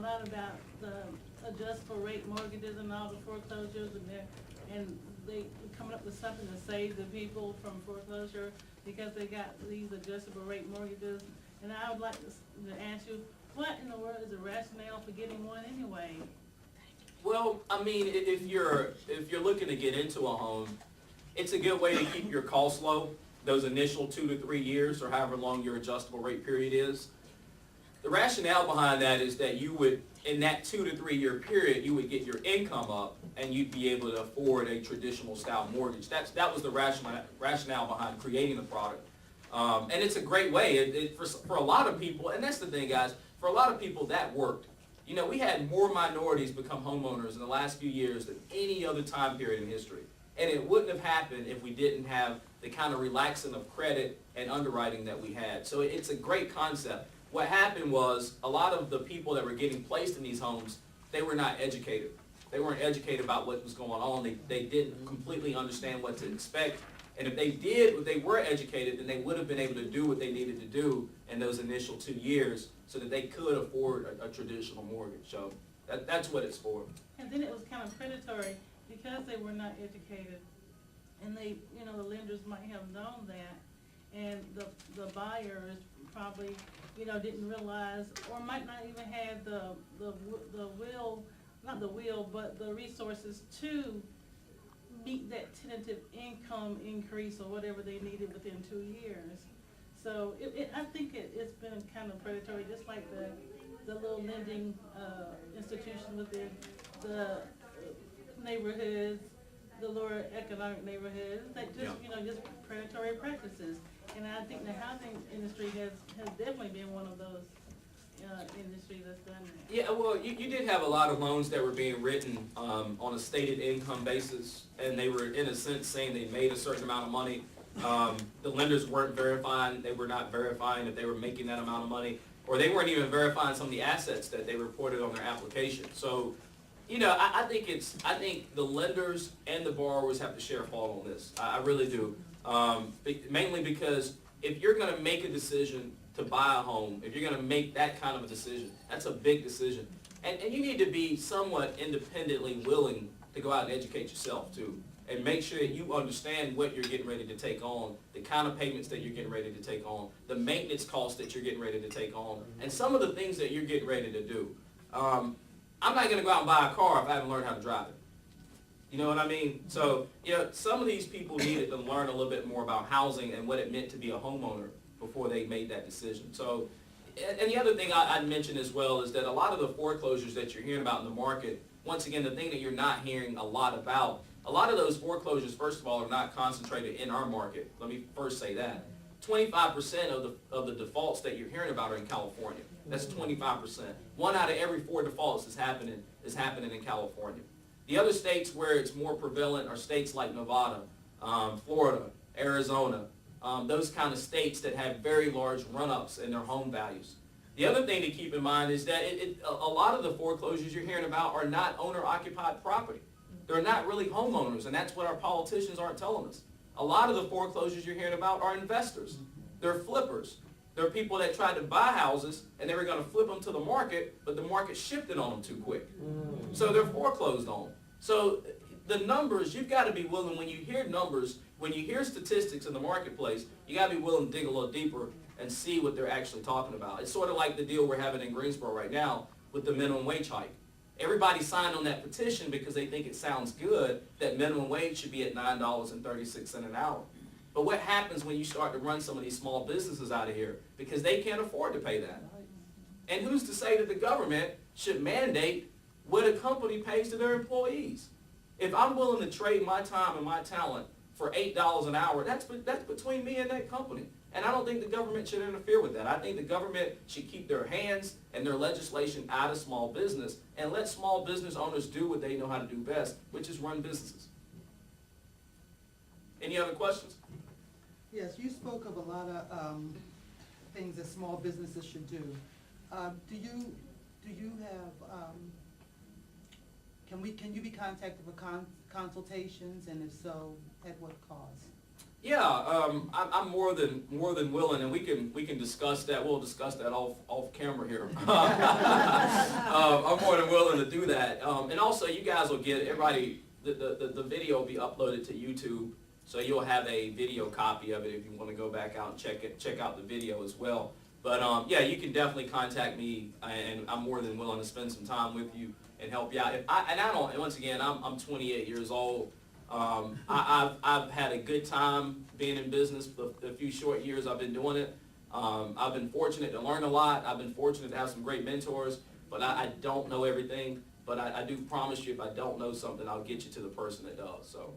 lot about the adjustable rate mortgages and all the foreclosures, and they coming up with something to save the people from foreclosure because they got these adjustable rate mortgages. And I would like to ask you, what in the world is the rationale for getting one anyway? Well, I mean, if you're looking to get into a home, it's a good way to keep your costs low, those initial 2 to 3 years or however long your adjustable rate period is. The rationale behind that is that you would, in that 2 to 3 year period, you would get your income up and you'd be able to afford a traditional style mortgage. That was the rationale behind creating the product. And it's a great way for a lot of people, and that's the thing, guys, for a lot of people that worked. You know, we had more minorities become homeowners in the last few years than any other time period in history. And it wouldn't have happened if we didn't have the kind of relaxing of credit and underwriting that we had. So it's a great concept. What happened was a lot of the people that were getting placed in these homes, they were not educated. They weren't educated about what was going on. They didn't completely understand what to expect. And if they were educated, then they would have been able to do what they needed to do in those initial 2 years so that they could afford a traditional mortgage. So that's what it's for. And then it was kind of predatory because they were not educated, and they, you know, the lenders might have known that, and the buyers probably, you know, didn't realize, or might not even have the will, not the will, but the resources to meet that tentative income increase or whatever they needed within 2 years. So I think it's been kind of predatory, just like the little lending institution within the neighborhoods, the lower economic neighborhoods, that just, you know, just predatory practices. And I think the housing industry has definitely been one of those industries that's done that. Yeah, well, you did have a lot of loans that were being written on a stated income basis, and they were, in a sense, saying they made a certain amount of money. The lenders weren't verifying, they were not verifying if they were making that amount of money, or they weren't even verifying some of the assets that they reported on their application. So, you know, I think the lenders and the borrowers have to share fault on this. I really do. Mainly because if you're going to make a decision to buy a home, if you're going to make that kind of a decision, that's a big decision. And you need to be somewhat independently willing to go out and educate yourself too. And make sure that you understand what you're getting ready to take on, the kind of payments that you're getting ready to take on, the maintenance costs that you're getting ready to take on, and some of the things that you're getting ready to do. I'm not going to go out and buy a car if I haven't learned how to drive it. You know what I mean? So, you know, some of these people needed to learn a little bit more about housing and what it meant to be a homeowner before they made that decision. So, and the other thing I'd mention as well is that a lot of the foreclosures that you're hearing about in the market, once again, the thing that you're not hearing a lot about, a lot of those foreclosures, first of all, are not concentrated in our market. Let me first say that. 25% of the defaults that you're hearing about are in California. That's 25%. 1 out of every 4 defaults is happening in California. The other states where it's more prevalent are states like Nevada, Florida, Arizona, those kind of states that have very large run-ups in their home values. The other thing to keep in mind is that a lot of the foreclosures you're hearing about are not owner-occupied property. They're not really homeowners, and that's what our politicians aren't telling us. A lot of the foreclosures you're hearing about are investors. They're flippers. They're people that tried to buy houses, and they were going to flip them to the market, but the market shifted on them too quick. So they're foreclosed on. So the numbers, you've got to be willing, when you hear numbers, when you hear statistics in the marketplace, you got to be willing to dig a little deeper and see what they're actually talking about. It's sort of like the deal we're having in Greensboro right now with the minimum wage hike. Everybody signed on that petition because they think it sounds good that minimum wage should be at $9.36 an hour. But what happens when you start to run some of these small businesses out of here? Because they can't afford to pay that. And who's to say that the government should mandate what a company pays to their employees? If I'm willing to trade my time and my talent for $8 an hour, that's between me and that company. And I don't think the government should interfere with that. I think the government should keep their hands and their legislation out of small business and let small business owners do what they know how to do best, which is run businesses. Any other questions? Yes, you spoke of a lot of things that small businesses should do. Do you have, can you be contacted for consultations, and if so, at what cost? Yeah, I'm more than willing, and we can discuss that. We'll discuss that off camera here. I'm more than willing to do that. And also, you guys will get everybody. The video will be uploaded to YouTube, so you'll have a video copy of it if you want to go back out and check out the video as well. But yeah, you can definitely contact me, and I'm more than willing to spend some time with you and help you out. And once again, I'm 28 years old. I've had a good time being in business for the few short years I've been doing it. I've been fortunate to learn a lot. I've been fortunate to have some great mentors, but I don't know everything. But I do promise you, if I don't know something, I'll get you to the person that does. So.